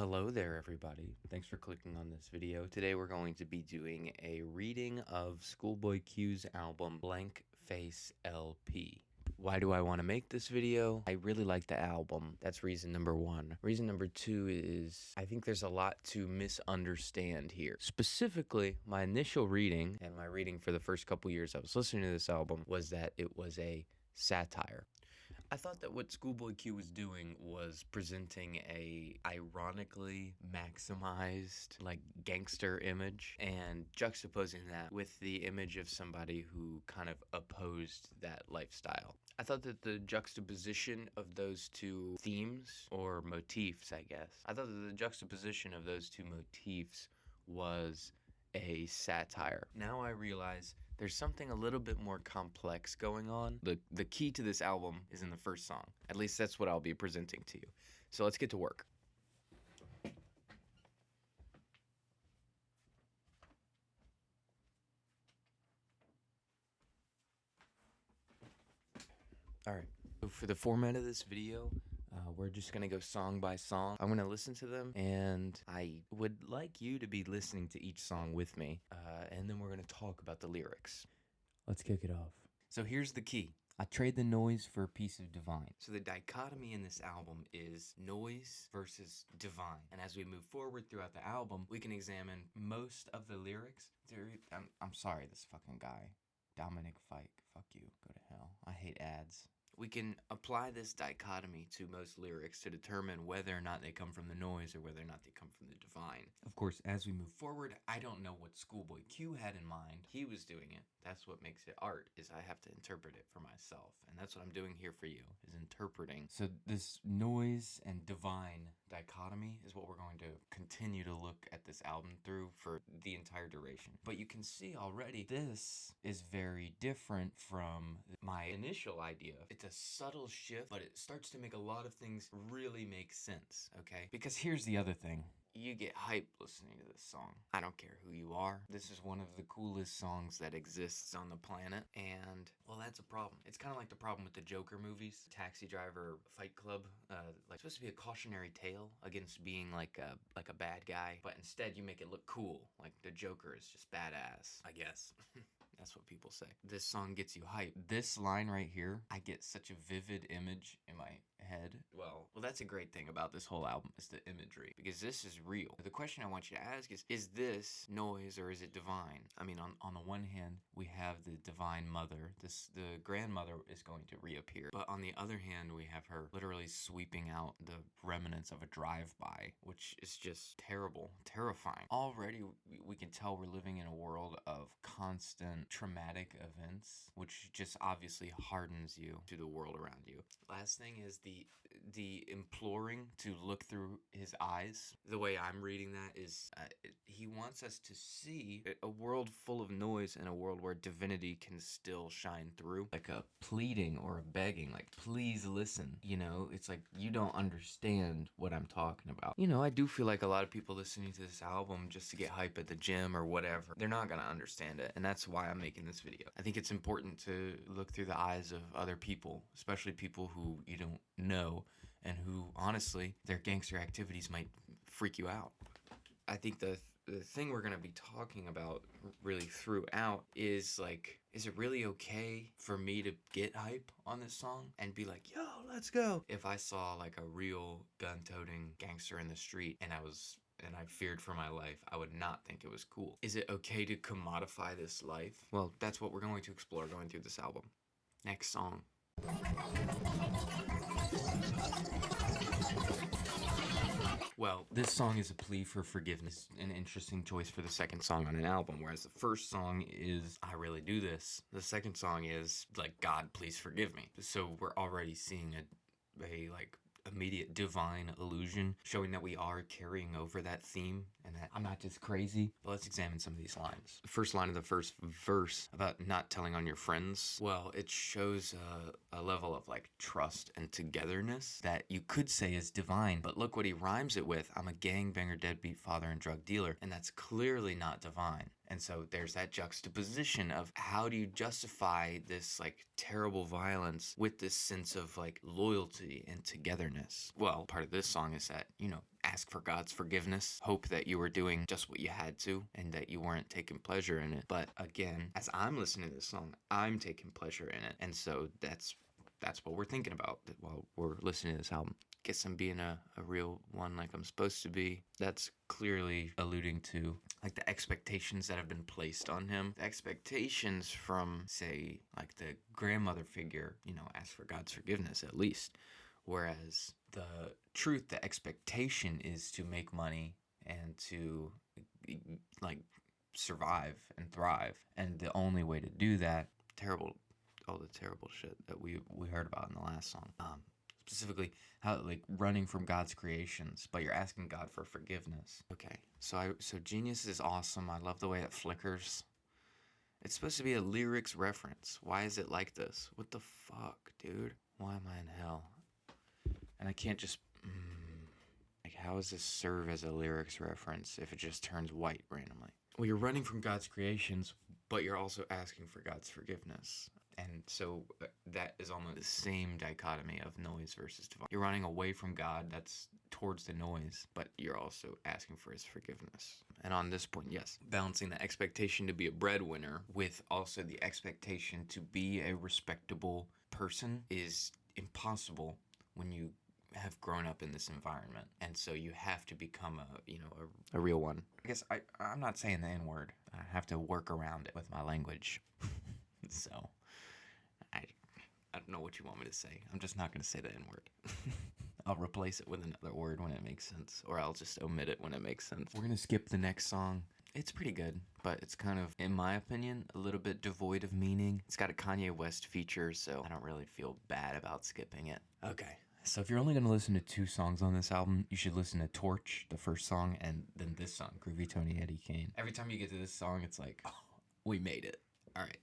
Hello there, everybody. Thanks for clicking on this video. Today we're going to be doing a reading of Schoolboy Q's album, Blank Face LP. Why do I want to make this video? I really like the album. That's reason number one. Reason number two is I think there's a lot to misunderstand here. Specifically, my initial reading and my reading for the first couple years I was listening to this album was that it was a satire. I thought that what Schoolboy Q was doing was presenting a ironically maximized like gangster image and juxtaposing that with the image of somebody who kind of opposed that lifestyle. I thought that the juxtaposition of those two themes, or motifs, I guess. I thought that the juxtaposition of those two motifs was a satire. Now I realize there's something a little bit more complex going on. The key to this album is in the first song. At least that's what I'll be presenting to you. So let's get to work. All right, so for the format of this video, we're just gonna go song by song. I'm gonna listen to them, and I would like you to be listening to each song with me, and then we're gonna talk about the lyrics. Let's kick it off. So here's the key. I trade the noise for a piece of divine. So the dichotomy in this album is noise versus divine. And as we move forward throughout the album, we can examine most of the lyrics. I'm sorry, this fucking guy. Dominic Fike, fuck you, go to hell. I hate ads. We can apply this dichotomy to most lyrics to determine whether or not they come from the noise or whether or not they come from the divine. Of course, as we move forward, I don't know what Schoolboy Q had in mind. He was doing it. That's what makes it art, is I have to interpret it for myself. And that's what I'm doing here for you, is interpreting. So this noise and divine dichotomy is what we're going to continue to look at this album through for the entire duration. But you can see already, this is very different from my initial idea. It's a subtle shift, but it starts to make a lot of things really make sense, okay? Because here's the other thing. You get hype listening to this song. I don't care who you are. This is one of the coolest songs that exists on the planet. And, well, that's a problem. It's kind of like the problem with the Joker movies. Taxi Driver, Fight Club. Like, it's supposed to be a cautionary tale against being like a bad guy. But instead, you make it look cool. Like, the Joker is just badass, I guess. That's what people say. This song gets you hype. This line right here, I get such a vivid image in my head. Well, that's a great thing about this whole album, is the imagery, because this is real. The question I want you to ask is this noise or is it divine? I mean, on the one hand, we have the divine mother. The grandmother is going to reappear. But on the other hand, we have her literally sweeping out the remnants of a drive-by, which is just terrible, terrifying. Already, we can tell we're living in a world of constant traumatic events, which just obviously hardens you to the world around you. Last thing is the imploring to look through his eyes. The way I'm reading that is he wants us to see a world full of noise and a world where divinity can still shine through. Like a pleading or a begging, like, please listen. You know, it's like, you don't understand what I'm talking about. You know, I do feel like a lot of people listening to this album just to get hype at the gym or whatever, they're not gonna understand it. And that's why I'm making this video. I think it's important to look through the eyes of other people, especially people who you don't know and who, honestly, their gangster activities might freak you out. I think the thing we're going to be talking about really throughout is like, is it really okay for me to get hype on this song and be like, yo, let's go? If I saw like a real gun-toting gangster in the street and I feared for my life, I would not think it was cool. Is it okay to commodify this life? Well, that's what we're going to explore going through this album. Next song. Well, this song is a plea for forgiveness, an interesting choice for the second song on an album, whereas the first song is, I really do this. The second song is, like, God, please forgive me. So we're already seeing a like, immediate divine illusion, showing that we are carrying over that theme and that I'm not just crazy. But let's examine some of these lines. The first line of the first verse about not telling on your friends. Well, it shows a level of like trust and togetherness that you could say is divine, but look what he rhymes it with. I'm a gangbanger, deadbeat father, and drug dealer. And that's clearly not divine. And so there's that juxtaposition of how do you justify this like terrible violence with this sense of like loyalty and togetherness? Well, part of this song is that, you know, ask for God's forgiveness, hope that you were doing just what you had to and that you weren't taking pleasure in it. But again, as I'm listening to this song, I'm taking pleasure in it. And so that's what we're thinking about while we're listening to this album. Guess I'm being a real one like I'm supposed to be. That's clearly alluding to like the expectations that have been placed on him. The expectations from, say, like the grandmother figure, ask for God's forgiveness at least. Whereas the truth, the expectation is to make money and to like survive and thrive. And the only way to do that, all the terrible shit that we heard about in the last song. Specifically how like running from God's creations, but you're asking God for forgiveness. Okay, so Genius is awesome. I love the way it flickers. It's supposed to be a lyrics reference. Why is it like this? What the fuck, dude? Why am I in hell? And I can't just like, how does this serve as a lyrics reference if it just turns white randomly? Well, you're running from God's creations, but you're also asking for God's forgiveness. And so that is almost the same dichotomy of noise versus divine. You're running away from God, that's towards the noise, but you're also asking for his forgiveness. And on this point, yes, balancing the expectation to be a breadwinner with also the expectation to be a respectable person is impossible when you have grown up in this environment. And so you have to become a real one. I guess I'm not saying the N-word. I have to work around it with my language. So I don't know what you want me to say. I'm just not going to say the N-word. I'll replace it with another word when it makes sense, or I'll just omit it when it makes sense. We're going to skip the next song. It's pretty good, but it's kind of, in my opinion, a little bit devoid of meaning. It's got a Kanye West feature, so I don't really feel bad about skipping it. Okay. So if you're only going to listen to 2 songs on this album, you should listen to Torch, the first song, and then this song, Groovy Tony Eddie Kane. Every time you get to this song, it's like, oh, we made it. All right.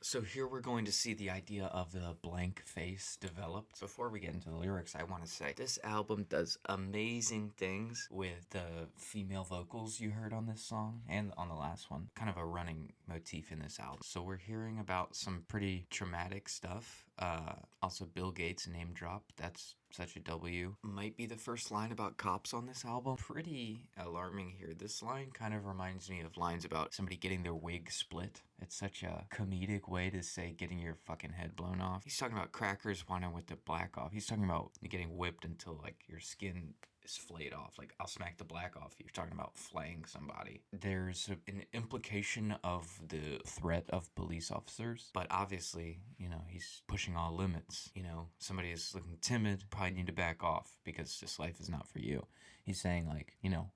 So here we're going to see the idea of the blank face developed. Before we get into the lyrics, I want to say this album does amazing things with the female vocals you heard on this song and on the last one. Kind of a running motif in this album. So we're hearing about some pretty traumatic stuff. Also Bill Gates name drop. That's such a W. Might be the first line about cops on this album. Pretty alarming here. This line kind of reminds me of lines about somebody getting their wig split. It's such a comedic way to say getting your fucking head blown off. He's talking about crackers wanting with the black off. He's talking about getting whipped until like your skin is flayed off. Like, I'll smack the black off. You're talking about flaying somebody. There's an implication of the threat of police officers, but obviously, he's pushing all limits. Somebody is looking timid, probably need to back off because this life is not for you. He's saying like,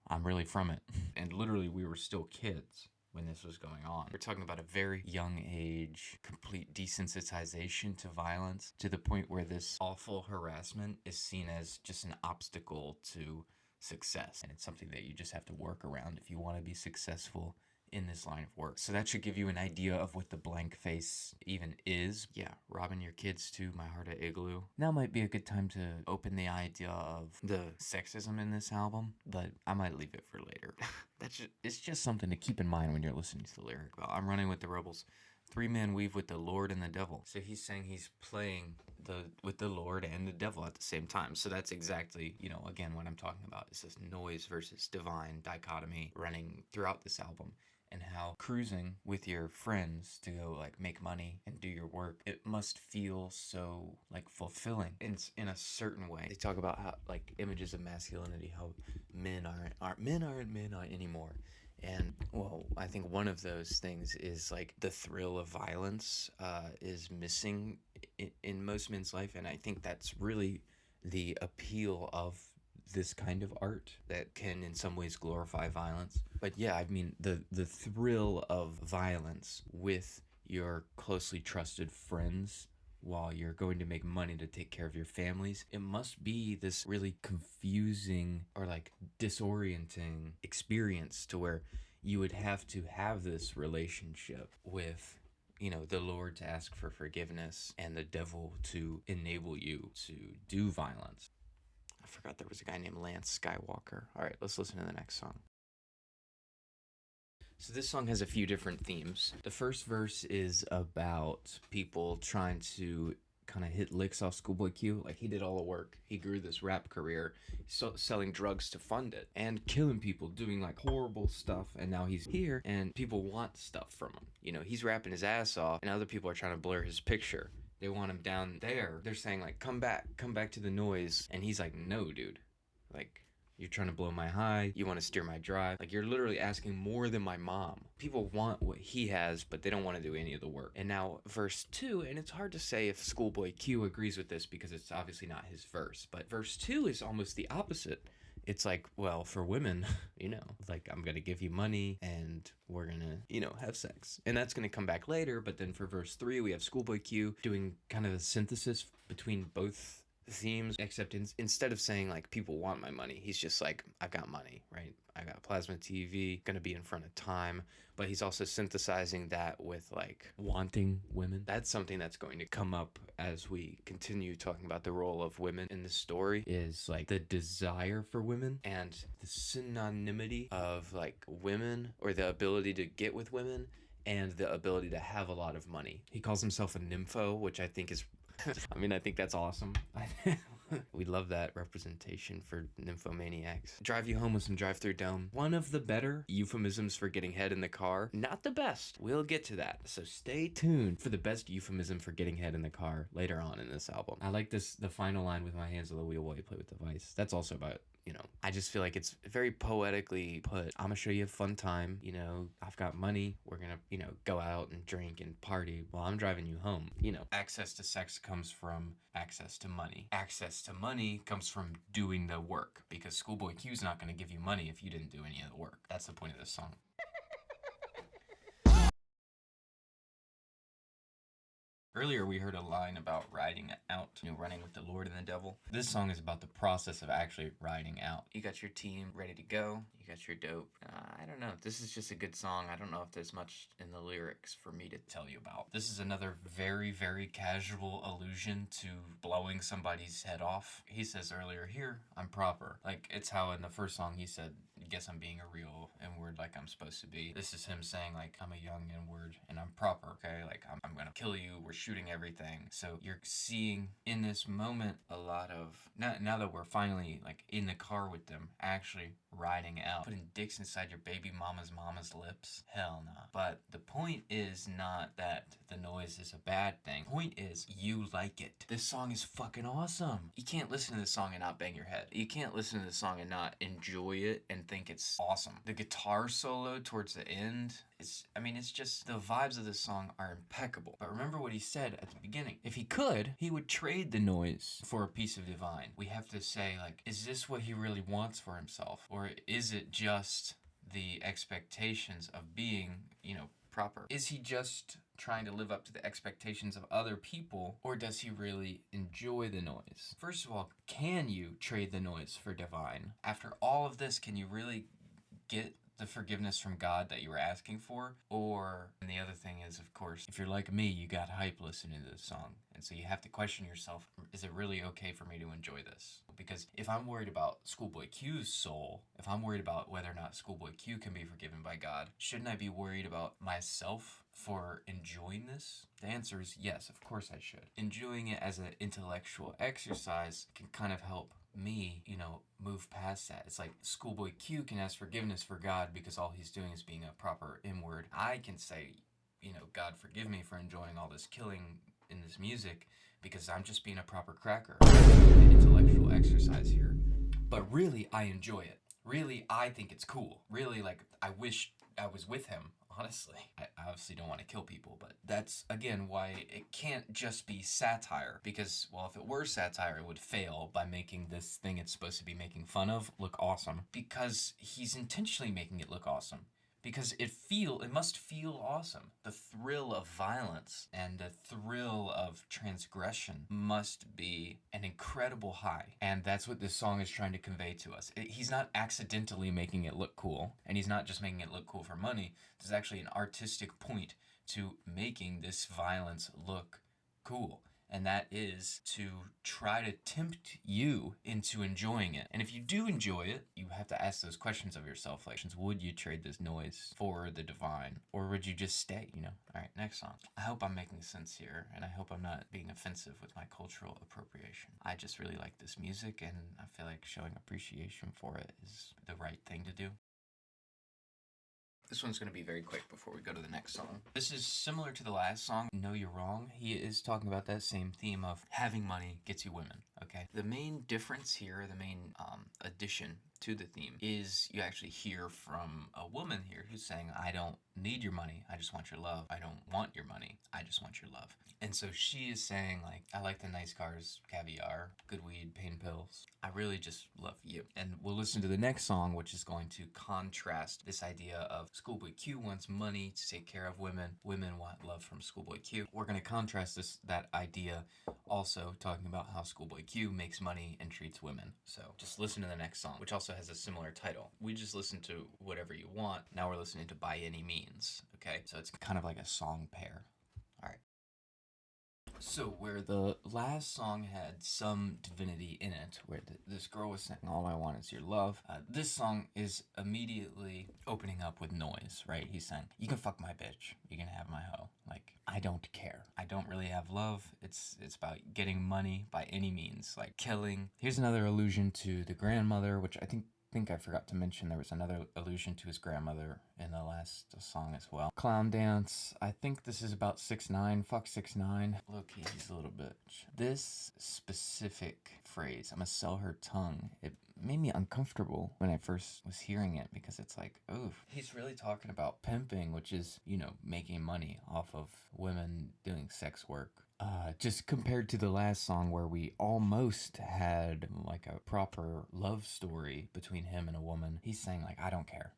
I'm really from it. And literally we were still kids when this was going on. We're talking about a very young age, complete desensitization to violence, to the point where this awful harassment is seen as just an obstacle to success. And it's something that you just have to work around if you want to be successful in this line of work. So that should give you an idea of what the blank face even is. Yeah, robbing your kids to My Heart at Igloo. Now might be a good time to open the idea of the sexism in this album, but I might leave it for later. It's just something to keep in mind when you're listening to the lyric. Well, I'm running with the rebels. 3-man weave with the Lord and the devil. So he's saying he's playing with the Lord and the devil at the same time. So that's exactly, again, what I'm talking about. It's this noise versus divine dichotomy running throughout this album. And how cruising with your friends to go like make money and do your work, it must feel so like fulfilling in a certain way. They talk about how like images of masculinity, how men aren't men anymore. And well, I think one of those things is like the thrill of violence is missing in most men's life. And I think that's really the appeal of this kind of art that can in some ways glorify violence. But yeah, I mean the thrill of violence with your closely trusted friends while you're going to make money to take care of your families, it must be this really confusing or like disorienting experience to where you would have to have this relationship with the Lord to ask for forgiveness and the devil to enable you to do violence. I forgot there was a guy named Lance Skywalker. All right, let's listen to the next song. So this song has a few different themes. The first verse is about people trying to kind of hit licks off Schoolboy Q. Like, he did all the work. He grew this rap career, selling drugs to fund it and killing people, doing like horrible stuff. And now he's here and people want stuff from him. You know, he's rapping his ass off and other people are trying to blur his picture. They want him down there. They're saying like, come back to the noise. And he's like, no, dude. Like, you're trying to blow my high. You want to steer my drive. Like, you're literally asking more than my mom. People want what he has, but they don't want to do any of the work. And now verse 2, and it's hard to say if Schoolboy Q agrees with this because it's obviously not his verse, but verse 2 is almost the opposite. It's like, well, for women, you know, like, I'm going to give you money and we're going to, you know, have sex. And that's going to come back later. But then for verse 3, we have Schoolboy Q doing kind of a synthesis between both themes, except instead of saying like people want my money, he's just like, I've got money, right? I got plasma TV, gonna be in front of time. But he's also synthesizing that with like wanting women. That's something that's going to come up as we continue talking about the role of women in this story, is like the desire for women and the synonymity of like women, or the ability to get with women and the ability to have a lot of money. He calls himself a nympho, which I think is I mean, I think that's awesome. We love that representation for nymphomaniacs. Drive you home with some drive-through dome. One of the better euphemisms for getting head in the car. Not the best. We'll get to that. So stay tuned for the best euphemism for getting head in the car later on in this album. I like the final line, with my hands on the wheel while you play with the vice. That's also about, you know, I just feel like it's very poetically put. I'm gonna show you a fun time. You know, I've got money. We're gonna, you know, go out and drink and party while I'm driving you home. You know, access to sex comes from access to money. Access to money comes from doing the work, because Schoolboy Q's not gonna give you money if you didn't do any of the work. That's the point of this song. Earlier, we heard a line about riding out, you know, running with the Lord and the devil. This song is about the process of actually riding out. You got your team ready to go. You got your dope. I don't know. This is just a good song. I don't know if there's much in the lyrics for me to tell you about. This is another very, very casual allusion to blowing somebody's head off. He says earlier, here, I'm proper. Like, it's how in the first song he said, guess I'm being a real N-word like I'm supposed to be. This is him saying, like, I'm a young N-word and I'm proper, okay? Like, I'm gonna kill you. We're shooting everything. So you're seeing in this moment a lot of, now that we're finally, like, in the car with them, actually riding out, putting dicks inside your baby mama's lips. Hell nah. But the point is not that the noise is a bad thing. Point is, you like it. This song is fucking awesome. You can't listen to this song and not bang your head. You can't listen to this song and not enjoy it and think it's awesome. The guitar solo towards the end, it's just, the vibes of this song are impeccable. But remember what he said at the beginning. If he could, he would trade the noise for a piece of divine. We have to say, like, is this what he really wants for himself? Or is it just the expectations of being, you know, proper? Is he just trying to live up to the expectations of other people, or does he really enjoy the noise? First of all, can you trade the noise for divine? After all of this, can you really get the forgiveness from God that you were asking for? Or, and the other thing is, of course, if you're like me, you got hype listening to this song. And so you have to question yourself, is it really okay for me to enjoy this? Because if I'm worried about Schoolboy Q's soul, if I'm worried about whether or not Schoolboy Q can be forgiven by God, shouldn't I be worried about myself for enjoying this? The answer is yes, of course I should. Enjoying it as an intellectual exercise can kind of help me, you know, move past that. It's like Schoolboy Q can ask forgiveness for God because all he's doing is being a proper N-word. I can say, you know, God forgive me for enjoying all this killing in this music because I'm just being a proper cracker. An intellectual exercise here. But really, I enjoy it. Really, I think it's cool. Really, like, I wish I was with him. Honestly, I obviously don't want to kill people, but that's, again, why it can't just be satire. Because, well, if it were satire, it would fail by making this thing it's supposed to be making fun of look awesome. Because he's intentionally making it look awesome. Because it must feel awesome. The thrill of violence and the thrill of transgression must be an incredible high. And that's what this song is trying to convey to us. He's not accidentally making it look cool, and he's not just making it look cool for money. There's actually an artistic point to making this violence look cool. and that is to try to tempt you into enjoying it. And if you do enjoy it, you have to ask those questions of yourself, like, would you trade this noise for the divine, or would you just stay, you know? All right, next song. I hope I'm making sense here, and I hope I'm not being offensive with my cultural appropriation. I just really like this music, and I feel like showing appreciation for it is the right thing to do. This one's going to be very quick before we go to the next song. This is similar to the last song, Know You're Wrong. He is talking about that same theme of having money gets you women, okay? The main difference here, the main addition to the theme is you actually hear from a woman here who's saying, I don't need your money, I just want your love. I don't want your money, I just want your love. And so she is saying, like, I like the nice cars, caviar, good weed, pain pills. I really just love you. And we'll listen to the next song, which is going to contrast this idea of Schoolboy Q wants money to take care of women. Women want love from Schoolboy Q. We're going to contrast that idea also talking about how Schoolboy Q makes money and treats women. So just listen to the next song, which also has a similar title. We just listened to Whatever You Want. Now we're listening to By Any Means. Okay, so it's kind of like a song pair. All right. So where the last song had some divinity in it, where this girl was saying, all I want is your love, this song is immediately opening up with noise, right? He's saying, you can fuck my bitch, you can have my hoe. Like, I don't care. I don't really have love. It's about getting money by any means, like killing. Here's another allusion to the grandmother, which I think I forgot to mention there was another allusion to his grandmother in the last song as well. Clown dance. I think this is about 6ix9ine. Fuck 6ix9ine. Low-key, he's a little bitch. This specific phrase, I'm gonna sell her tongue, it made me uncomfortable when I first was hearing it, because it's like, oof. He's really talking about pimping, which is, you know, making money off of women doing sex work. Just compared to the last song where we almost had like a proper love story between him and a woman, he's saying, like, I don't care.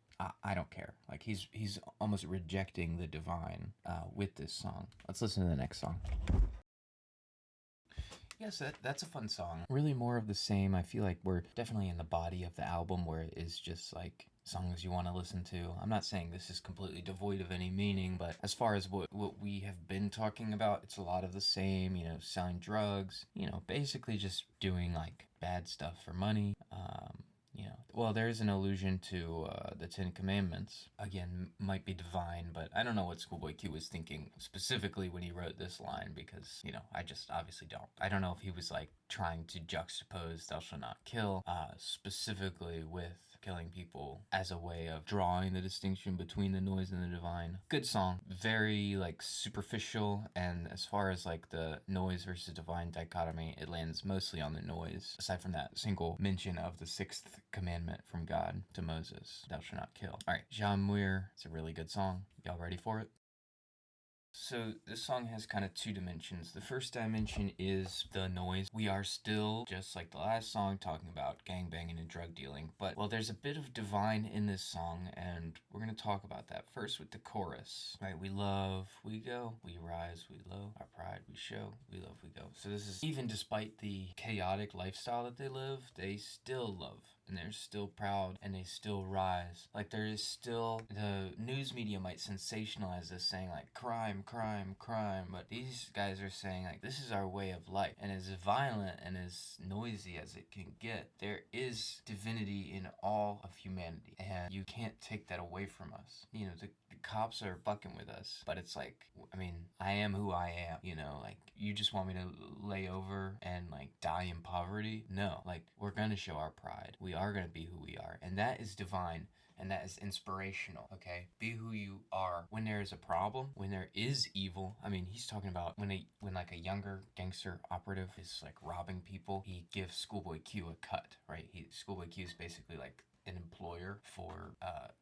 I don't care. Like, he's almost rejecting the divine with this song. Let's listen to the next song. Yes, that's a fun song. Really more of the same. I feel like we're definitely in the body of the album where it is just like songs you want to listen to. I'm not saying this is completely devoid of any meaning, but as far as what we have been talking about, it's a lot of the same, you know, selling drugs, you know, basically just doing like bad stuff for money. You know, well, there's an allusion to the Ten Commandments. Again, might be divine, but I don't know what Schoolboy Q was thinking specifically when he wrote this line, because, you know, I just obviously don't. I don't know if he was like trying to juxtapose thou shalt not kill specifically with killing people as a way of drawing the distinction between the noise and the divine. Good song. Very like superficial, and as far as like the noise versus divine dichotomy, it lands mostly on the noise, aside from that single mention of the 6th commandment from God to Moses, thou shalt not kill. All right, Jean Muir. It's a really good song. Y'all ready for it? So this song has kind of two dimensions. The first dimension is the noise. We are still, just like the last song, talking about gangbanging and drug dealing. But, well, there's a bit of divine in this song, and we're going to talk about that first with the chorus. Right, we love, we go, we rise, we low, our pride we show, we love, we go. So this is, even despite the chaotic lifestyle that they live, they still love. And they're still proud, and they still rise. Like, there is still, the news media might sensationalize this, saying like crime, crime, crime, but these guys are saying like this is our way of life. And as violent and as noisy as it can get, there is divinity in all of humanity, and you can't take that away from us. You know, the cops are fucking with us, but it's like, I mean, I am who I am, you know, like, you just want me to lay over and like die in poverty? No, like, we're gonna show our pride. We are gonna be who we are, and that is divine. And that is inspirational, okay? Be who you are. When there is a problem, when there is evil, I mean, he's talking about when like a younger gangster operative is like robbing people, he gives Schoolboy Q a cut, right? Schoolboy Q is basically like an employer for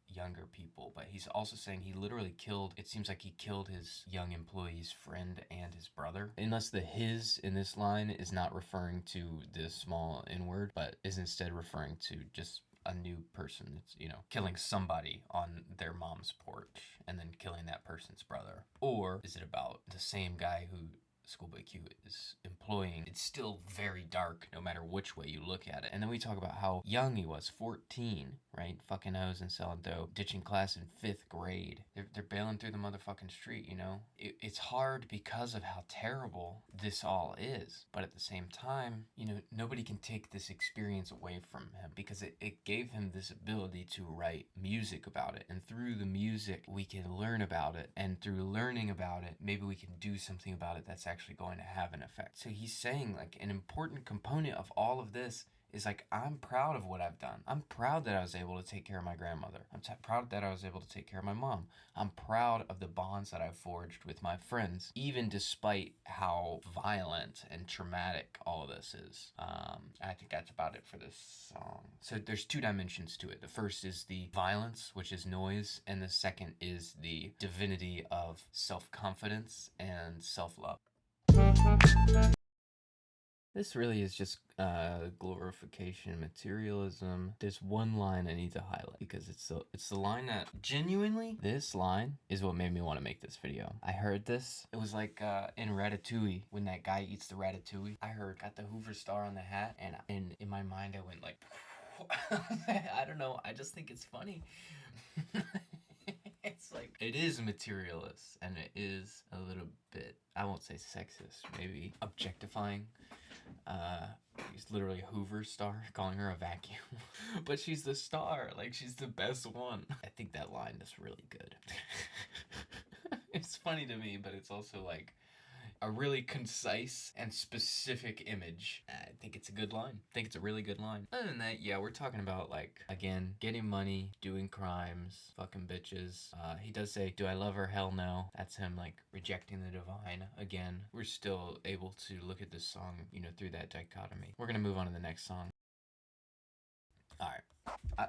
younger people, but he's also saying he literally killed, it seems like he killed his young employee's friend and his brother, unless the his in this line is not referring to the small n-word, but is instead referring to just a new person that's, you know, killing somebody on their mom's porch and then killing that person's brother. Or is it about the same guy who Schoolboy Q is employing, it's still very dark no matter which way you look at it. And then we talk about how young he was, 14, right? Fucking hoes and selling dope, ditching class in 5th grade. They're bailing through the motherfucking street, you know? It's hard because of how terrible this all is. But at the same time, you know, nobody can take this experience away from him because it gave him this ability to write music about it. And through the music, we can learn about it. And through learning about it, maybe we can do something about it that's actually going to have an effect. So he's saying like an important component of all of this is like, I'm proud of what I've done. I'm proud that I was able to take care of my grandmother. I'm proud that I was able to take care of my mom. I'm proud of the bonds that I've forged with my friends, even despite how violent and traumatic all of this is. I think that's about it for this song. So there's 2 dimensions to it. The first is the violence, which is noise, and the second is the divinity of self-confidence and self-love. This really is just glorification, materialism. There's one line I need to highlight because it's the line that genuinely, this line is what made me want to make this video. I heard this. It was like in Ratatouille when that guy eats the ratatouille. I heard got the Hoover star on the hat, and in my mind I went like, I don't know. I just think it's funny. It's like, it is materialist and it is a little bit, I won't say sexist, maybe objectifying. He's literally a Hoover star, calling her a vacuum. But she's the star, like she's the best one. I think that line is really good. It's funny to me, but it's also like a really concise and specific image. I think it's a good line. I think it's a really good line. Other than that, yeah, we're talking about like, again, getting money, doing crimes, fucking bitches. He does say, do I love her? Hell no. That's him like rejecting the divine. Again, we're still able to look at this song, you know, through that dichotomy. We're gonna move on to the next song. All right.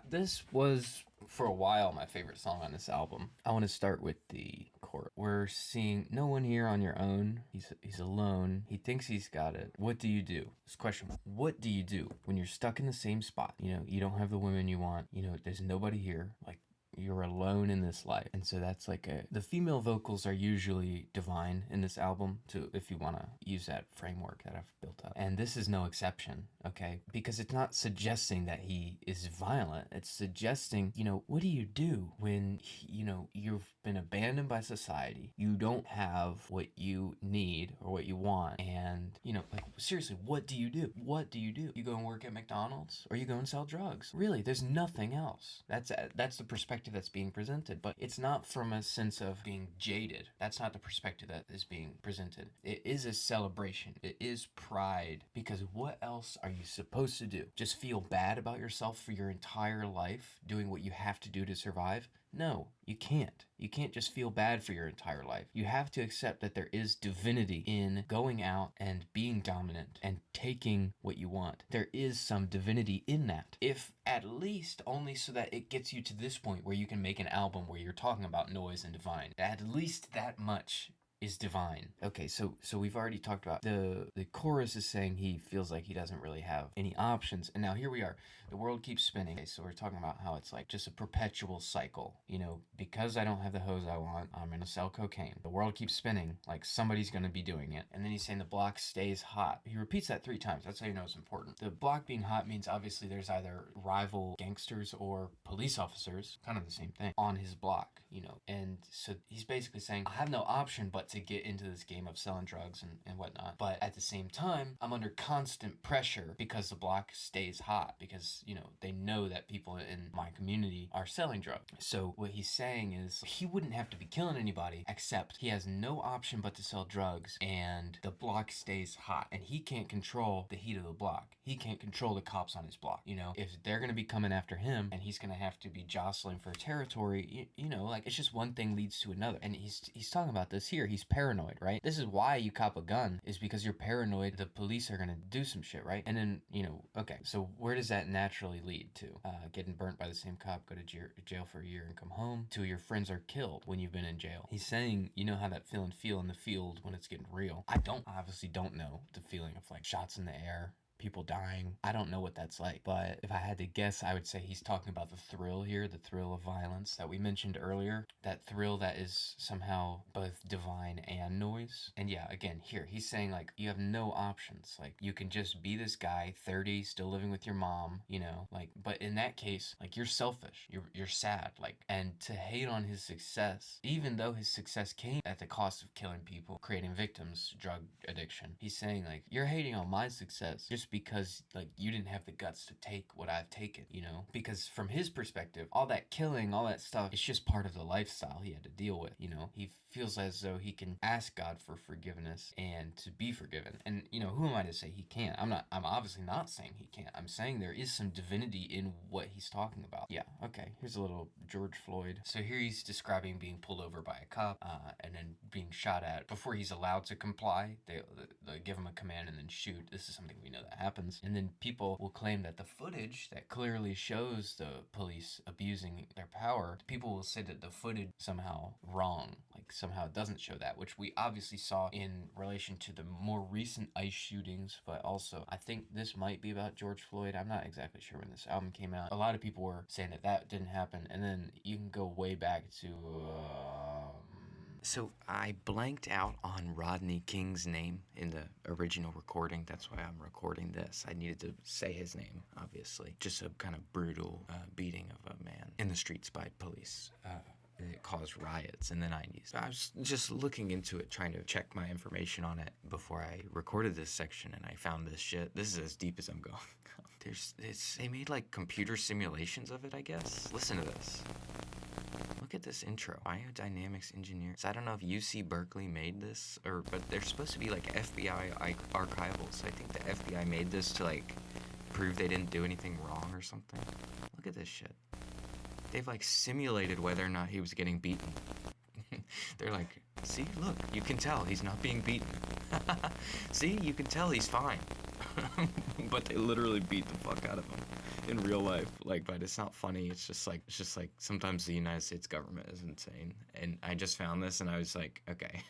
This was, for a while, my favorite song on this album. I want to start with the chorus. We're seeing no one here on your own. He's alone. He thinks he's got it. What do you do? This question, what do you do when you're stuck in the same spot? You know, you don't have the women you want. You know, there's nobody here. Like, you're alone in this life. And so that's like the female vocals are usually divine in this album, too, if you want to use that framework that I've built up. And this is no exception, okay? Because it's not suggesting that he is violent. It's suggesting, you know, what do you do when, you know, you've been abandoned by society, you don't have what you need or what you want, and, you know, like, seriously, what do you do? What do you do? You go and work at McDonald's, or you go and sell drugs? Really, there's nothing else. That's the perspective that's being presented, but it's not from a sense of being jaded. That's not the perspective that is being presented. It is a celebration. It is pride, because what else are you supposed to do? Just feel bad about yourself for your entire life, doing what you have to do to survive? No, you can't. You can't just feel bad for your entire life. You have to accept that there is divinity in going out and being dominant and taking what you want. There is some divinity in that. If at least only so that it gets you to this point where you can make an album where you're talking about noise and divine. At least that much is divine. Okay, so we've already talked about the chorus is saying he feels like he doesn't really have any options, and now here we are. The world keeps spinning. Okay, so we're talking about how it's like just a perpetual cycle. You know, because I don't have the hose I want, I'm gonna sell cocaine. The world keeps spinning, like somebody's gonna be doing it. And then he's saying the block stays hot. He repeats that 3 times. That's how you know it's important. The block being hot means obviously there's either rival gangsters or police officers, kind of the same thing, on his block, you know. And so he's basically saying, I have no option but to get into this game of selling drugs and whatnot. But at the same time, I'm under constant pressure because the block stays hot, because, you know, they know that people in my community are selling drugs. So what he's saying is he wouldn't have to be killing anybody, except he has no option but to sell drugs, and the block stays hot, and he can't control the heat of the block. He can't control the cops on his block. You know, if they're going to be coming after him and he's going to have to be jostling for territory, you know, like, it's just one thing leads to another. And he's talking about this here. He's paranoid, right? This is why you cop a gun, is because you're paranoid the police are going to do some shit, right? And then, you know, okay, so where does that naturally lead to? Getting burnt by the same cop, go to jail for a year and come home, to your friends are killed when you've been in jail. He's saying, you know how that feeling feel in the field when it's getting real. I obviously don't know the feeling of like shots in the air, people dying. I don't know what that's like, but if I had to guess, I would say he's talking about the thrill here, the thrill of violence that we mentioned earlier. That thrill that is somehow both divine and noise. And yeah, again, here, he's saying like, you have no options. Like, you can just be this guy, 30, still living with your mom, you know, like, but in that case, like, you're selfish. You're sad. Like, and to hate on his success, even though his success came at the cost of killing people, creating victims, drug addiction, he's saying like, you're hating on my success just because like you didn't have the guts to take what I've taken, you know? Because from his perspective, all that killing, all that stuff, it's just part of the lifestyle he had to deal with, you know? He feels as though he can ask God for forgiveness and to be forgiven. And, you know, who am I to say he can't? I'm obviously not saying he can't. I'm saying there is some divinity in what he's talking about. Yeah, okay, here's a little George Floyd. So here he's describing being pulled over by a cop and then being shot at. Before he's allowed to comply, they give him a command and then shoot. This is something we know that happens. And then people will claim that the footage that clearly shows the police abusing their power, people will say that the footage somehow wrong, like somehow it doesn't show that, which we obviously saw in relation to the more recent ICE shootings. But also, I think this might be about George Floyd. I'm not exactly sure when this album came out. A lot of people were saying that that didn't happen. And then you can go way back to so I blanked out on Rodney King's name in the original recording. That's why I'm recording this. I needed to say his name, obviously. Just a kind of brutal beating of a man in the streets by police. It caused riots in the 90s. I was just looking into it, trying to check my information on it before I recorded this section, and I found this shit. This is as deep as I'm going. They made like computer simulations of it, I guess. Listen to this. Look at this intro. Biodynamics engineer. So I don't know if UC Berkeley made this, but they're supposed to be like FBI archivals. I think the FBI made this to like prove they didn't do anything wrong or something. Look at this shit. They've like simulated whether or not he was getting beaten. They're like, see, look, you can tell he's not being beaten. See, you can tell he's fine. But they literally beat the fuck out of him in real life. Like, but it's not funny. It's just like sometimes the United States government is insane. And I just found this and I was like, okay.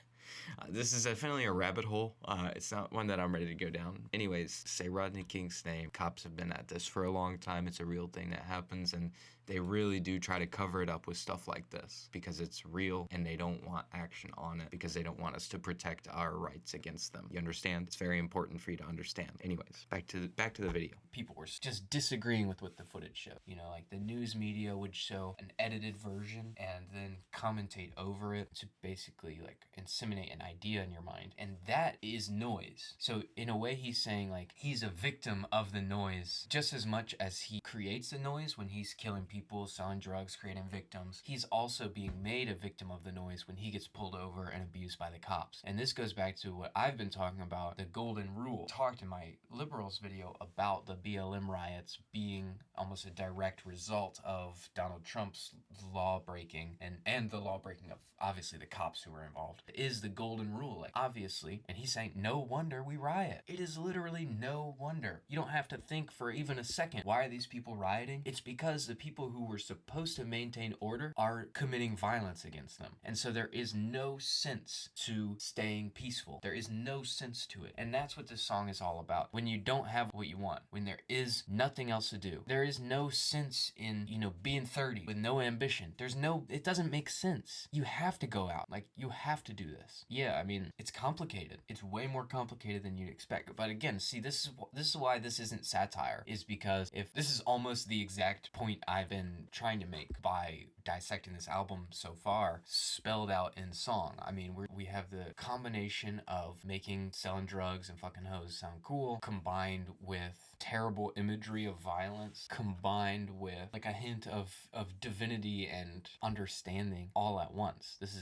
This is definitely a rabbit hole. It's not one that I'm ready to go down. Anyways, say Rodney King's name. Cops have been at this for a long time. It's a real thing that happens, and they really do try to cover it up with stuff like this because it's real and they don't want action on it because they don't want us to protect our rights against them. You understand? It's very important for you to understand. Anyways, back to the video. People were just disagreeing with what the footage showed. You know, like the news media would show an edited version and then commentate over it to basically like inseminate an idea in your mind. And that is noise. So in a way, he's saying like he's a victim of the noise just as much as he creates the noise when he's killing people, selling drugs, creating victims. He's also being made a victim of the noise when he gets pulled over and abused by the cops. And this goes back to what I've been talking about, the golden rule. I talked in my liberals video about the BLM riots being almost a direct result of Donald Trump's law breaking and the law breaking of obviously the cops who were involved. It is the golden rule, like obviously, and he's saying no wonder we riot. It is literally no wonder. You don't have to think for even a second, why are these people rioting? It's because the people who were supposed to maintain order are committing violence against them. And so there is no sense to staying peaceful. There is no sense to it. And that's what this song is all about. When you don't have what you want, when there is nothing else to do, there is no sense in, you know, being 30 with no ambition. It doesn't make sense. You have to go out. Like, you have to do this. Yeah, I mean, it's complicated. It's way more complicated than you'd expect. But again, see, this is why this isn't satire, is because if this is almost the exact point I've been trying to make by dissecting this album so far, spelled out in song. I mean, we have the combination of making selling drugs and fucking hoes sound cool, combined with terrible imagery of violence, combined with like a hint of divinity and understanding all at once. This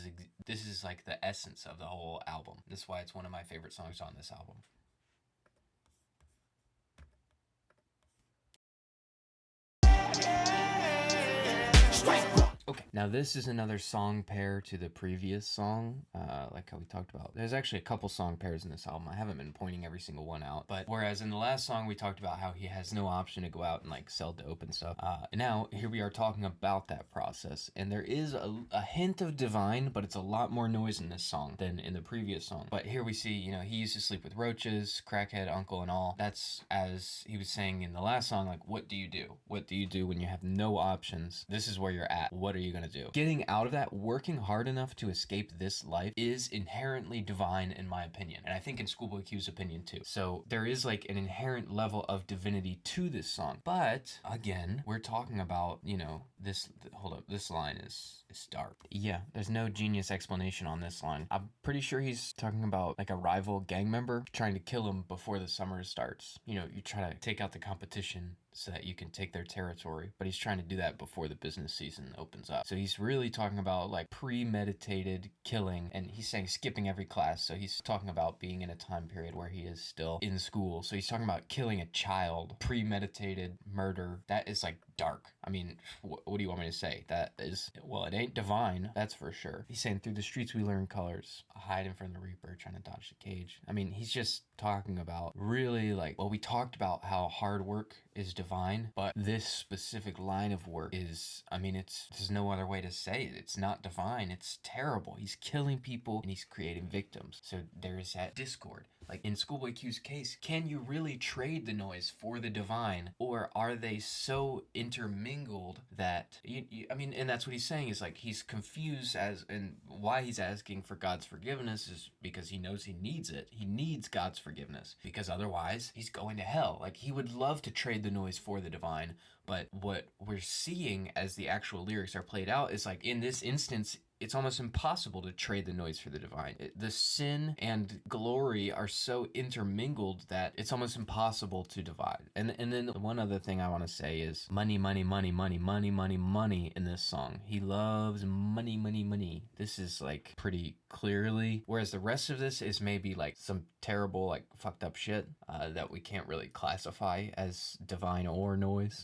is like the essence of the whole album. This is why it's one of my favorite songs on this album. Okay, now this is another song pair to the previous song, like how we talked about. There's actually a couple song pairs in this album. I haven't been pointing every single one out, but whereas in the last song we talked about how he has no option to go out and like sell dope and stuff, now here we are talking about that process, and there is a hint of divine, but it's a lot more noise in this song than in the previous song. But here we see, you know, he used to sleep with roaches, crackhead uncle and all. That's, as he was saying in the last song, like, what do you do? What do you do when you have no options? This is where you're at. What are you gonna do? Getting out of that, working hard enough to escape this life is inherently divine in my opinion, and I think in Schoolboy Q's opinion too. So there is like an inherent level of divinity to this song. But again, we're talking about, you know, this, hold up, this line is dark. Yeah, there's no genius explanation on this line. I'm pretty sure he's talking about like a rival gang member trying to kill him before the summer starts. You know, you try to take out the competition so that you can take their territory, but he's trying to do that before the business season opens up. So he's really talking about like premeditated killing, and he's saying skipping every class. So he's talking about being in a time period where he is still in school. So he's talking about killing a child, premeditated murder. That is like dark. I mean, what do you want me to say? That is, well, it ain't divine, that's for sure. He's saying through the streets we learn colors, hide in front of the reaper, trying to dodge the cage. I mean, he's just talking about really like, well, we talked about how hard work is divine, but this specific line of work is, I mean, there's no other way to say it. It's not divine, it's terrible. He's killing people and he's creating victims. So there's that discord. Like in Schoolboy Q's case, can you really trade the noise for the divine, or are they so intermingled that I mean, and that's what he's saying is like he's confused as, and why he's asking for God's forgiveness is because he knows he needs it. He needs God's forgiveness because otherwise he's going to hell. Like he would love to trade the noise for the divine, but what we're seeing as the actual lyrics are played out is like in this instance, it's almost impossible to trade the noise for the divine. The sin and glory are so intermingled that it's almost impossible to divide. And then one other thing I want to say is money, money, money, money, money, money, money in this song. He loves money, money, money. This is like pretty clearly, whereas the rest of this is maybe like some terrible, like fucked up shit that we can't really classify as divine or noise.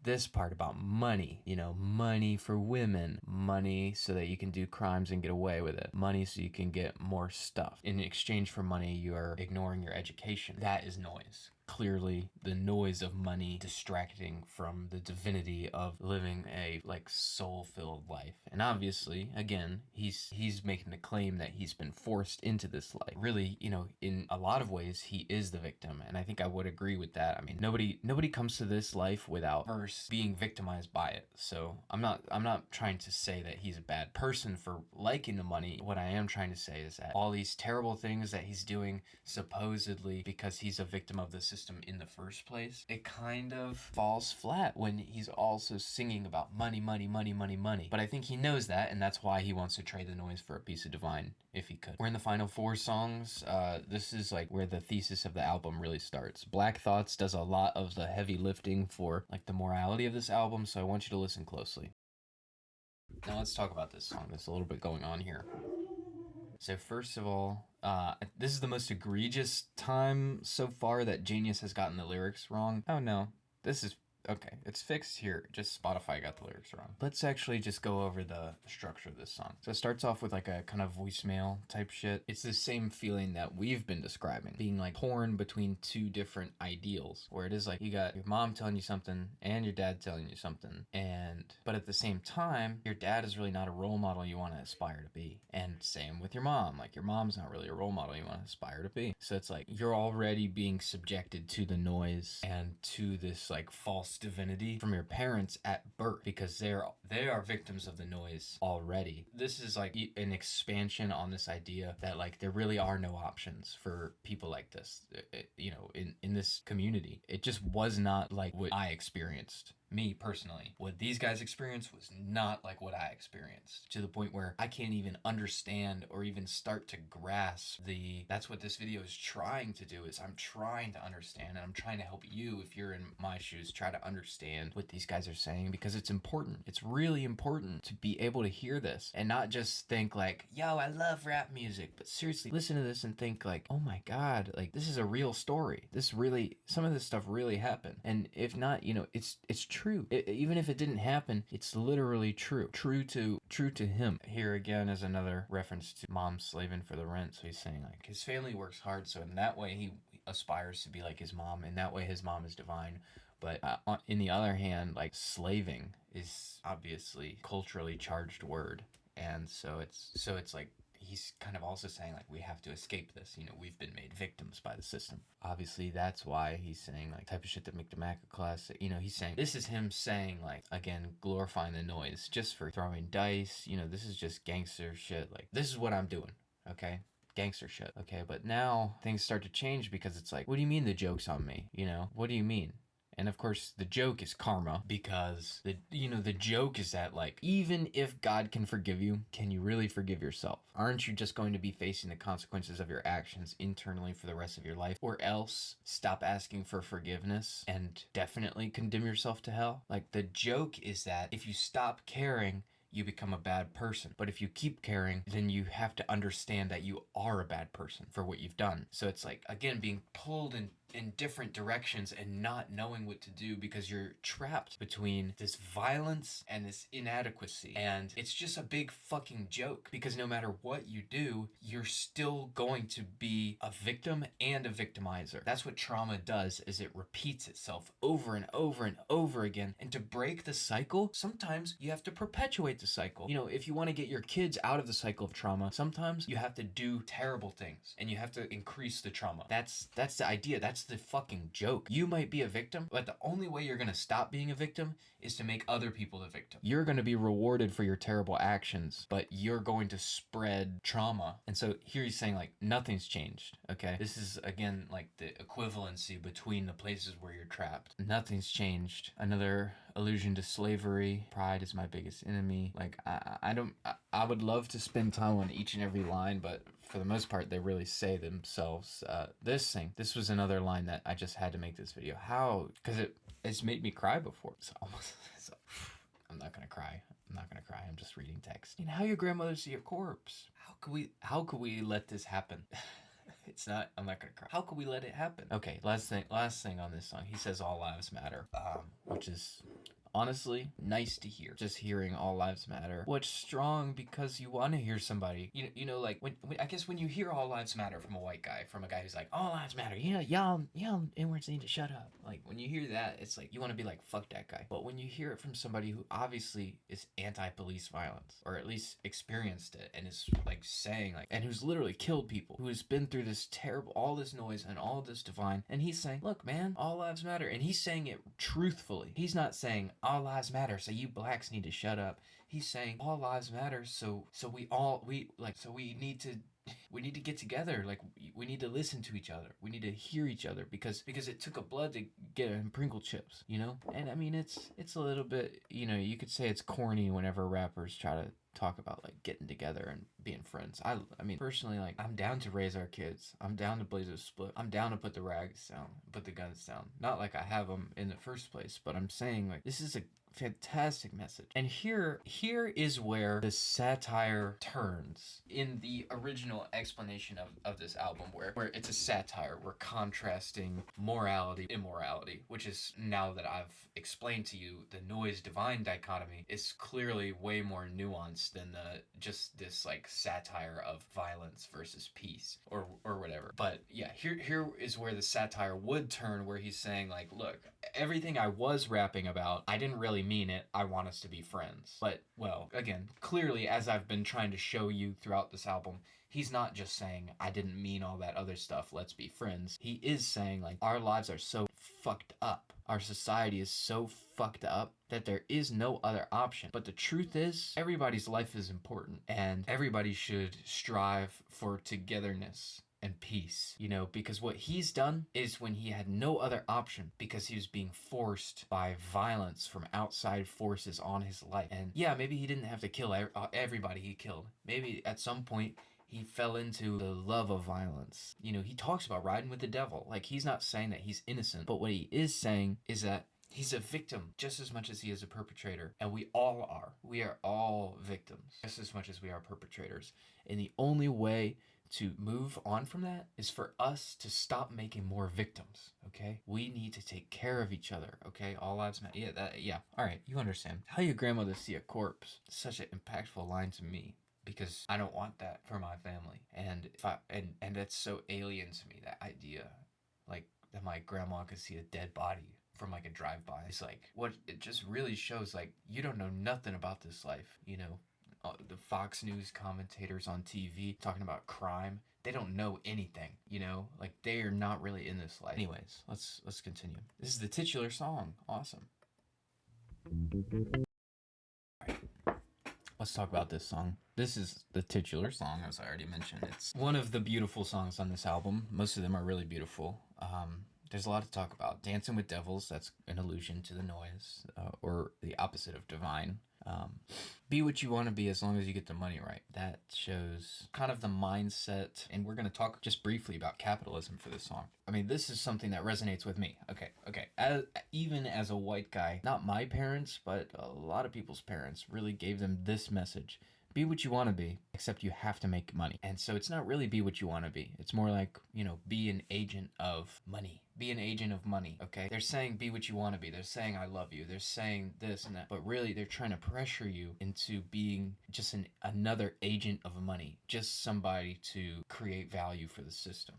This part about money, you know, money for women, money so that you can do crimes and get away with it, money so you can get more stuff. In exchange for money, you are ignoring your education. That is noise. Clearly the noise of money distracting from the divinity of living a like soul-filled life. And obviously, again, he's making the claim that he's been forced into this life. Really, you know, in a lot of ways he is the victim, and I think I would agree with that. I mean, nobody comes to this life without first being victimized by it. So I'm not trying to say that he's a bad person for liking the money. What I am trying to say is that all these terrible things that he's doing supposedly because he's a victim of the system in the first place, it kind of falls flat when he's also singing about money, money, money, money, money. But I think he knows that, and that's why he wants to trade the noise for a piece of divine if he could. We're in the final 4 songs. This is like where the thesis of the album really starts. Black Thoughts does a lot of the heavy lifting for like the morality of this album, so I want you to listen closely. Now let's talk about this song. There's a little bit going on here. So first of all, this is the most egregious time so far that Genius has gotten the lyrics wrong. Oh no, this is okay. It's fixed here. Just Spotify got the lyrics wrong. Let's actually just go over the structure of this song. So it starts off with like a kind of voicemail type shit. It's the same feeling that we've been describing, being like torn between 2 different ideals, where it is like you got your mom telling you something and your dad telling you something, but at the same time, your dad is really not a role model you want to aspire to be. And same with your mom. Like your mom's not really a role model you want to aspire to be. So it's like you're already being subjected to the noise and to this like false divinity from your parents at birth, because they are victims of the noise already. This is like an expansion on this idea that like there really are no options for people like this, you know, in this community. It just was not like what I experienced. Me personally, what these guys experienced was not like what I experienced, to the point where I can't even understand or even start to grasp that's what this video is trying to do. Is I'm trying to understand, and I'm trying to help you, if you're in my shoes, try to understand what these guys are saying, because it's important. It's really important to be able to hear this and not just think like, yo, I love rap music, but seriously listen to this and think like, oh my god, like this is a real story. Some of this stuff really happened. And if not, you know, it's true. Even if it didn't happen, it's literally true. True to him. Here again is another reference to mom slaving for the rent. So he's saying like his family works hard, so in that way he aspires to be like his mom. In that way his mom is divine. But in the other hand, like slaving is obviously culturally charged word, and so it's like he's kind of also saying like we have to escape this. You know, we've been made victims by the system. Obviously, that's why he's saying like type of shit that make the Mac a classic. You know, he's saying this is him saying like again glorifying the noise just for throwing dice. You know, this is just gangster shit. Like this is what I'm doing. Okay. Gangster shit. Okay, but now things start to change because it's like, what do you mean the joke's on me? You know, what do you mean? And of course, the joke is karma, because the joke is that like, even if God can forgive you, can you really forgive yourself? Aren't you just going to be facing the consequences of your actions internally for the rest of your life? Or else stop asking for forgiveness and definitely condemn yourself to hell? Like the joke is that if you stop caring, you become a bad person. But if you keep caring, then you have to understand that you are a bad person for what you've done. So it's like, again, being pulled in different directions and not knowing what to do because you're trapped between this violence and this inadequacy. And it's just a big fucking joke, because no matter what you do, you're still going to be a victim and a victimizer. That's what trauma does, is it repeats itself over and over and over again. And to break the cycle, sometimes you have to perpetuate the cycle. You know, if you want to get your kids out of the cycle of trauma, sometimes you have to do terrible things and you have to increase the trauma. That's the idea. That's the fucking joke. You might be a victim, but the only way you're gonna stop being a victim is to make other people the victim. You're gonna be rewarded for your terrible actions, but you're going to spread trauma. And so here he's saying like nothing's changed. Okay, this is again like the equivalency between the places where you're trapped. Nothing's changed. Another allusion to slavery. Pride is my biggest enemy. Like I would love to spend time on each and every line, but for the most part, they really say themselves. This was another line that I just had to make this video. How? Because it's made me cry before. I'm not gonna cry. I'm just reading text. You know, how your grandmother see your corpse? How could we let this happen? I'm not gonna cry. How could we let it happen? Okay, last thing on this song. He says all lives matter, which is honestly nice to hear. Just hearing all lives matter, what's strong, because you want to hear somebody, you know, like when I guess when you hear all lives matter from a white guy, from a guy who's like all lives matter, yeah, y'all inwards need to shut up. Like when you hear that, it's like you want to be like fuck that guy. But when you hear it from somebody who obviously is anti-police violence, or at least experienced it, and is like saying like, and who's literally killed people, who has been through this terrible, all this noise and all this divine, and he's saying, look man, all lives matter, and he's saying it truthfully. He's not saying all lives matter, so you blacks need to shut up. He's saying all lives matter, so we need to get together. Like we need to listen to each other. We need to hear each other, because it took a blood to get him Pringle chips, you know? And I mean it's a little bit, you know, you could say it's corny whenever rappers try to talk about like getting together and being friends. I mean personally, like I'm down to raise our kids. I'm down to blaze a split. I'm down to put the rags down, put the guns down. Not like I have them in the first place, but I'm saying like this is a fantastic message. And here is where the satire turns in the original explanation of this album, where it's a satire. We're contrasting morality, immorality, which is, now that I've explained to you the noise divine dichotomy, is clearly way more nuanced than just this like satire of violence versus peace or whatever. But yeah, here is where the satire would turn, where he's saying like, look, everything I was rapping about, I didn't really mean it. I want us to be friends. But, well, again, clearly, as I've been trying to show you throughout this album, he's not just saying, I didn't mean all that other stuff, let's be friends. He is saying, like, our lives are so fucked up. Our society is so fucked up that there is no other option. But the truth is, everybody's life is important, and everybody should strive for togetherness and peace, you know, because what he's done is, when he had no other option, because he was being forced by violence from outside forces on his life. And yeah, maybe he didn't have to kill everybody he killed. Maybe at some point he fell into the love of violence. You know, he talks about riding with the devil. Like, he's not saying that he's innocent, but what he is saying is that he's a victim just as much as he is a perpetrator. And we all are. We are all victims just as much as we are perpetrators. And the only way to move on from that is for us to stop making more victims, okay? We need to take care of each other, okay? All lives matter. Yeah. All right, you understand. How your grandmother see a corpse? Such an impactful line to me because I don't want that for my family. And if I and that's so alien to me, that idea. Like that my grandma could see a dead body from like a drive-by. It's like what it just really shows like you don't know nothing about this life, you know. The Fox News commentators on TV talking about crime, they don't know anything, you know? Like they are not really in this life. Anyways, let's continue. This is the titular song. Awesome. Let's talk about this song. This is the titular song, as I already mentioned. It's one of the beautiful songs on this album. Most of them are really beautiful. There's a lot to talk about. Dancing with Devils, that's an allusion to the noise, or the opposite of divine. Be what you want to be as long as you get the money right. That shows kind of the mindset, and we're going to talk just briefly about capitalism for this song. I mean, this is something that resonates with me. Okay. Even as a white guy, not my parents, but a lot of people's parents really gave them this message. Be what you want to be, except you have to make money. And so it's not really be what you want to be. It's more like, you know, be an agent of money. Be an agent of money, okay? They're saying be what you want to be. They're saying I love you. They're saying this and that. But really, they're trying to pressure you into being just another agent of money. Just somebody to create value for the system.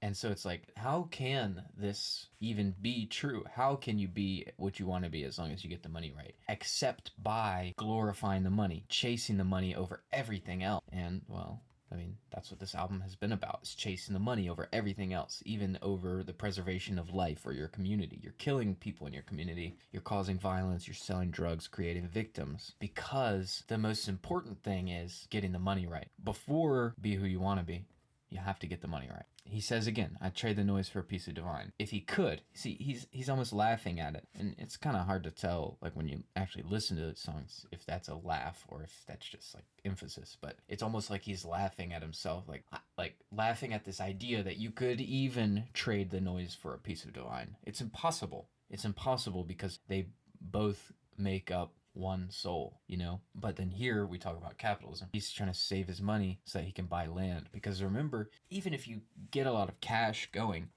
And so it's like, how can this even be true? How can you be what you want to be as long as you get the money right? Except by glorifying the money, chasing the money over everything else. And, well, I mean, that's what this album has been about, is chasing the money over everything else, even over the preservation of life or your community. You're killing people in your community. You're causing violence. You're selling drugs, creating victims, because the most important thing is getting the money right. Before be who you want to be, you have to get the money right. He says again, I'd trade the noise for a piece of divine. If he could, see, he's almost laughing at it. And it's kind of hard to tell, like when you actually listen to the songs, if that's a laugh or if that's just like emphasis. But it's almost like he's laughing at himself, like laughing at this idea that you could even trade the noise for a piece of divine. It's impossible. It's impossible because they both make up one soul, you know? But then here we talk about capitalism. He's trying to save his money so that he can buy land. Because remember, even if you get a lot of cash going,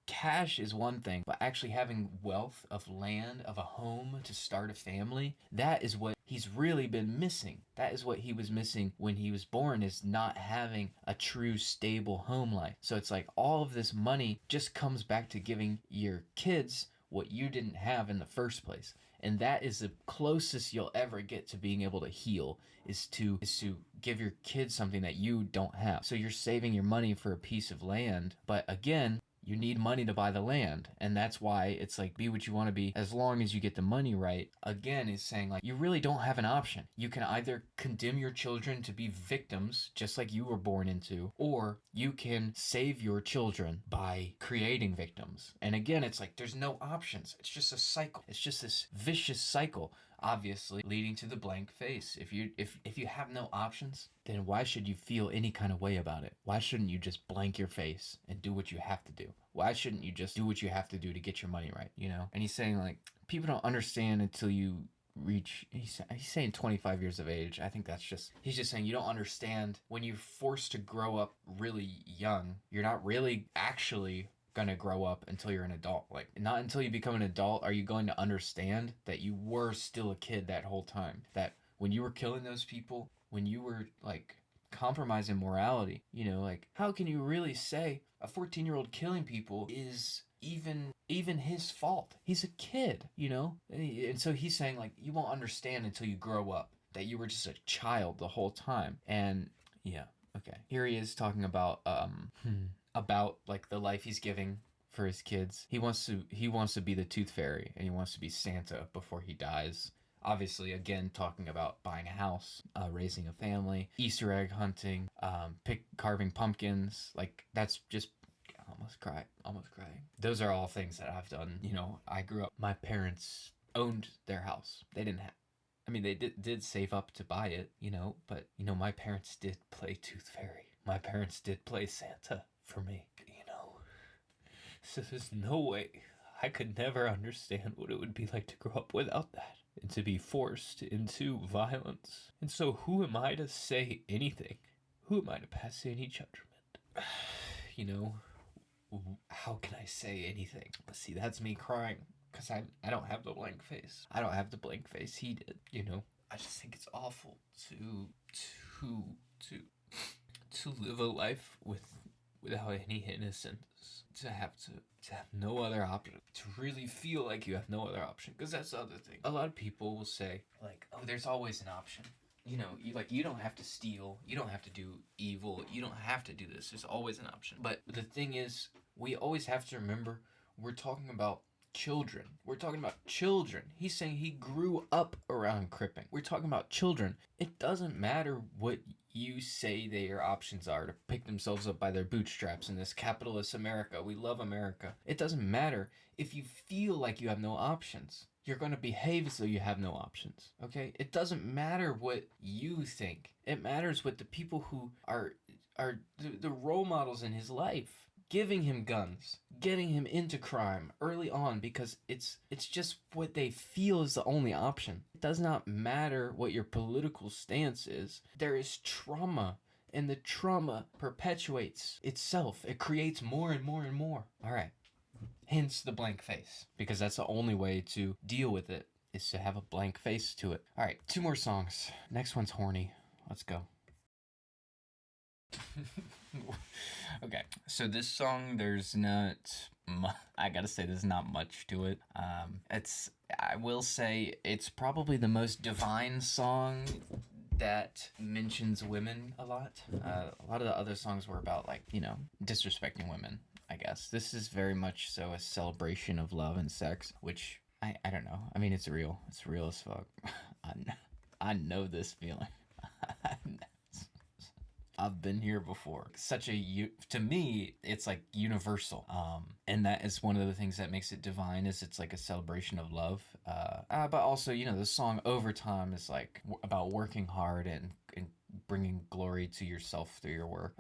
cash is one thing, but actually having wealth of land, of a home to start a family, that is what he's really been missing. That is what he was missing when he was born, is not having a true stable home life. So it's like all of this money just comes back to giving your kids what you didn't have in the first place. And that is the closest you'll ever get to being able to heal, is to give your kids something that you don't have. So you're saving your money for a piece of land, but again, you need money to buy the land. And that's why it's like, be what you want to be as long as you get the money right. Again, is saying like, you really don't have an option. You can either condemn your children to be victims, just like you were born into, or you can save your children by creating victims. And again, it's like, there's no options. It's just a cycle. It's just this vicious cycle, obviously leading to the blank face. If you have no options, then why should you feel any kind of way about it? Why shouldn't you just blank your face and do what you have to do? Why shouldn't you just do what you have to do to get your money right, you know? And he's saying like, people don't understand until you reach, he's saying 25 years of age. I think he's just saying you don't understand when you're forced to grow up really young. You're not really actually gonna grow up until you're an adult. Like, not until you become an adult are you going to understand that you were still a kid that whole time. That when you were killing those people, when you were like compromising morality, you know, like how can you really say a 14-year-old killing people is even his fault? He's a kid, you know? And so he's saying like, you won't understand until you grow up that you were just a child the whole time. And yeah, okay. Here he is talking about like the life he's giving for his kids. He wants to be the Tooth Fairy, and he wants to be Santa before he dies. Obviously, again, talking about buying a house, raising a family, Easter egg hunting, carving pumpkins. Like, that's just almost crying. Those are all things that I've done. You know, I grew up, my parents owned their house. They didn't have, I mean, they did save up to buy it, you know, but, you know, my parents did play Tooth Fairy. My parents did play Santa for me, you know. So there's no way, I could never understand what it would be like to grow up without that, and to be forced into violence. And so who am I to say anything Who am I to pass any judgment? You know, how can I say anything? But see, that's me crying because I don't have the blank face. I don't have the blank face he did. You know, I just think it's awful to to to live a life without any innocence. To have no other option. To really feel like you have no other option. Because that's the other thing. A lot of people will say like, oh, there's always an option. You know, you don't have to steal, you don't have to do evil, you don't have to do this. There's always an option. But the thing is, we always have to remember we're talking about children. We're talking about children. He's saying he grew up around cripping. We're talking about children. It doesn't matter what you say their options are to pick themselves up by their bootstraps in this capitalist America. We love America. It doesn't matter if you feel like you have no options. You're going to behave as though you have no options, okay? It doesn't matter what you think. It matters what the people who are the role models in his life, giving him guns, getting him into crime early on because it's just what they feel is the only option. It does not matter what your political stance is. There is trauma, and the trauma perpetuates itself. It creates more and more and more. All right. Hence the blank face, because that's the only way to deal with it, is to have a blank face to it. All right, 2 more songs. Next one's horny. Let's go. Okay, so this song, there's not I gotta say there's not much to it. I will say it's probably the most divine song that mentions women a lot. A lot of the other songs were about, like, you know, disrespecting women, I guess. This is very much so a celebration of love and sex, which I don't know. I mean, it's real. It's real as fuck. I know this feeling. I've been here before. To me, it's like universal. And that is one of the things that makes it divine, is it's like a celebration of love. But also, you know, the song Overtime is like about working hard and bringing glory to yourself through your work.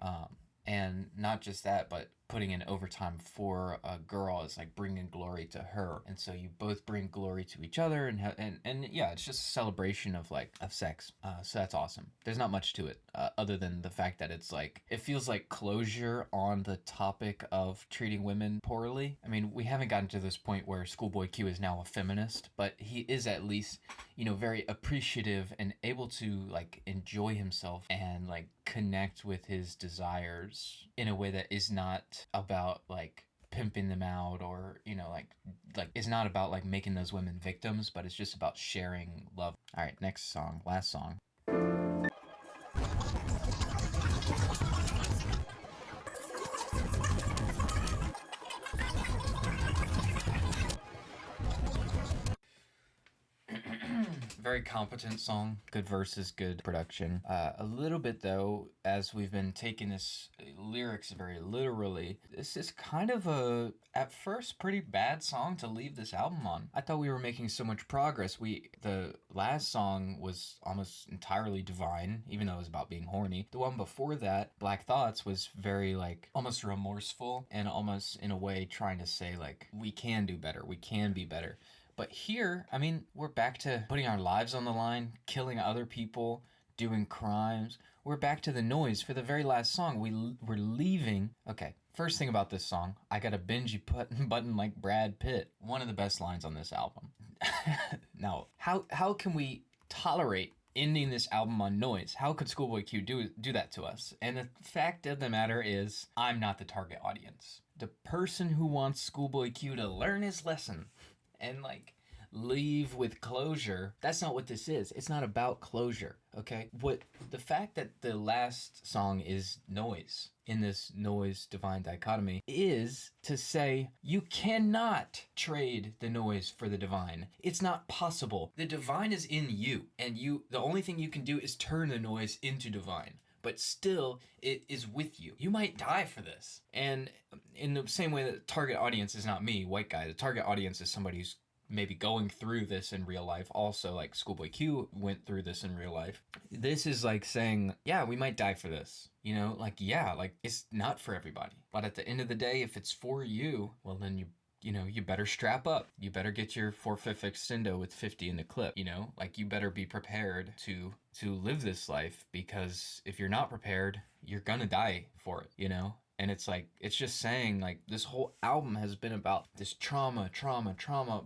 And not just that, but putting in overtime for a girl is like bringing glory to her, and so you both bring glory to each other, and yeah, it's just a celebration of sex. So that's awesome. There's not much to it other than the fact that it's like, it feels like closure on the topic of treating women poorly. I mean, we haven't gotten to this point where Schoolboy Q is now a feminist, but he is at least, you know, very appreciative and able to like enjoy himself and like connect with his desires in a way that is not about like pimping them out, or, you know, like it's not about like making those women victims, but it's just about sharing love. All right, next song, last song. Very competent song, good verses, good production. A little bit though, as we've been taking this lyrics very literally, this is kind of a, at first, pretty bad song to leave this album on. I thought we were making so much progress. The last song was almost entirely divine, even though it was about being horny. The one before that, Black Thoughts, was very like almost remorseful and almost in a way trying to say like, we can do better, we can be better. But here, I mean, we're back to putting our lives on the line, killing other people, doing crimes. We're back to the noise. For the very last song, we're leaving. Okay, first thing about this song, I got a binge button like Brad Pitt. One of the best lines on this album. Now, how can we tolerate ending this album on noise? How could Schoolboy Q do that to us? And the fact of the matter is, I'm not the target audience. The person who wants Schoolboy Q to learn his lesson and like leave with closure, that's not what this is. It's not about closure, okay? The fact that the last song is noise in this noise divine dichotomy is to say you cannot trade the noise for the divine. It's not possible. The divine is in you, and the only thing you can do is turn the noise into divine. But still, it is with you. You might die for this. And in the same way that the target audience is not me, white guy, the target audience is somebody who's maybe going through this in real life. Also, like Schoolboy Q went through this in real life. This is like saying, yeah, we might die for this. You know, like, yeah, like it's not for everybody. But at the end of the day, if it's for you, well, then you better strap up. You better get your 4/5 extendo with 50 in the clip, like you better be prepared to live this life, because if you're not prepared, you're gonna die for it. And it's like, it's just saying, like, this whole album has been about this trauma,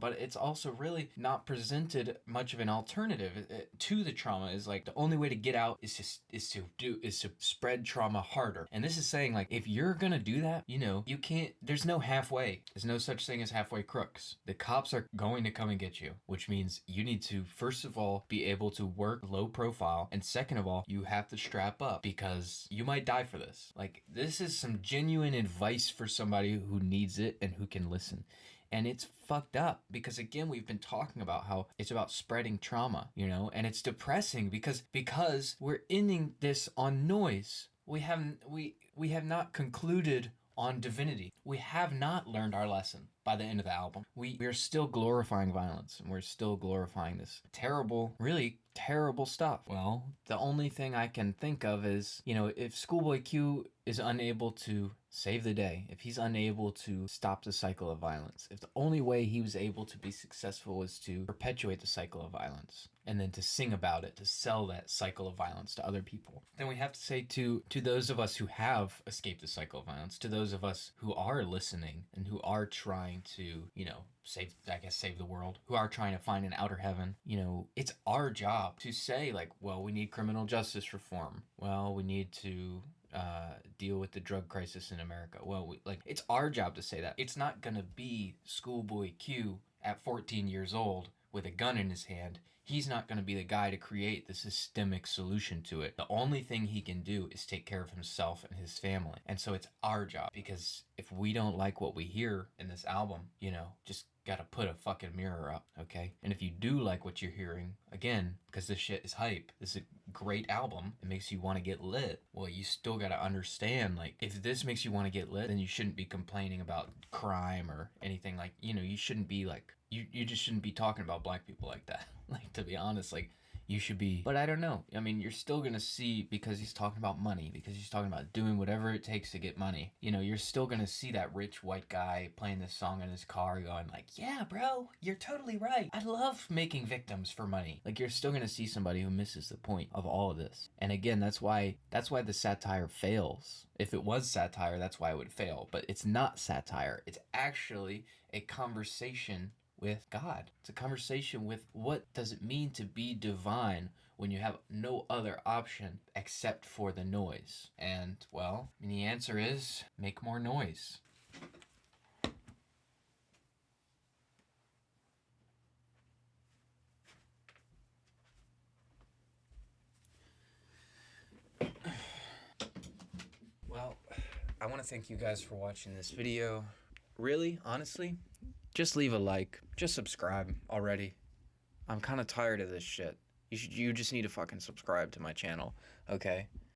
but it's also really not presented much of an alternative to the trauma. Is like, the only way to get out is to spread trauma harder. And this is saying, like, if you're gonna do that, you can't, there's no halfway. There's no such thing as halfway crooks. The cops are going to come and get you, which means you need to, first of all, be able to work low profile, and second of all, you have to strap up, because you might die for this. Like, this is some genuine advice for somebody who needs it and who can listen. And it's fucked up, because again, we've been talking about how it's about spreading trauma, and it's depressing because we're ending this on noise. We have not concluded on divinity. We have not learned our lesson by the end of the album. We are still glorifying violence, and we're still glorifying this terrible, really terrible stuff. Well, the only thing I can think of is, if Schoolboy Q is unable to save the day, if he's unable to stop the cycle of violence, if the only way he was able to be successful was to perpetuate the cycle of violence, and then to sing about it, to sell that cycle of violence to other people, then we have to say to those of us who have escaped the cycle of violence, to those of us who are listening and who are trying to, save the world, who are trying to find an outer heaven, it's our job to say, like, well, we need criminal justice reform. Well, we need to deal with the drug crisis in America. Well, it's our job to say that. It's not gonna be Schoolboy Q at 14 years old with a gun in his hand. He's not going to be the guy to create the systemic solution to it. The only thing he can do is take care of himself and his family. And so it's our job, because if we don't like what we hear in this album, just gotta put a fucking mirror up, okay? And if you do like what you're hearing, again, because this shit is hype, this is a great album, it makes you want to get lit, well, you still gotta understand, like, if this makes you want to get lit, then you shouldn't be complaining about crime or anything. Like, you shouldn't be like, you just shouldn't be talking about black people like that. Like, to be honest, like, you should be. But I don't know. I mean, you're still gonna see, because he's talking about money, because he's talking about doing whatever it takes to get money. You're still gonna see that rich white guy playing this song in his car going like, yeah, bro, you're totally right. I love making victims for money. Like, you're still gonna see somebody who misses the point of all of this. And again, that's why the satire fails. If it was satire, that's why it would fail. But it's not satire. It's actually a conversation with God. It's a conversation with, what does it mean to be divine when you have no other option except for the noise? And, well, the answer is, make more noise. Well, I want to thank you guys for watching this video. Really, honestly, just leave a like. Just subscribe already. I'm kind of tired of this shit. You just need to fucking subscribe to my channel, okay?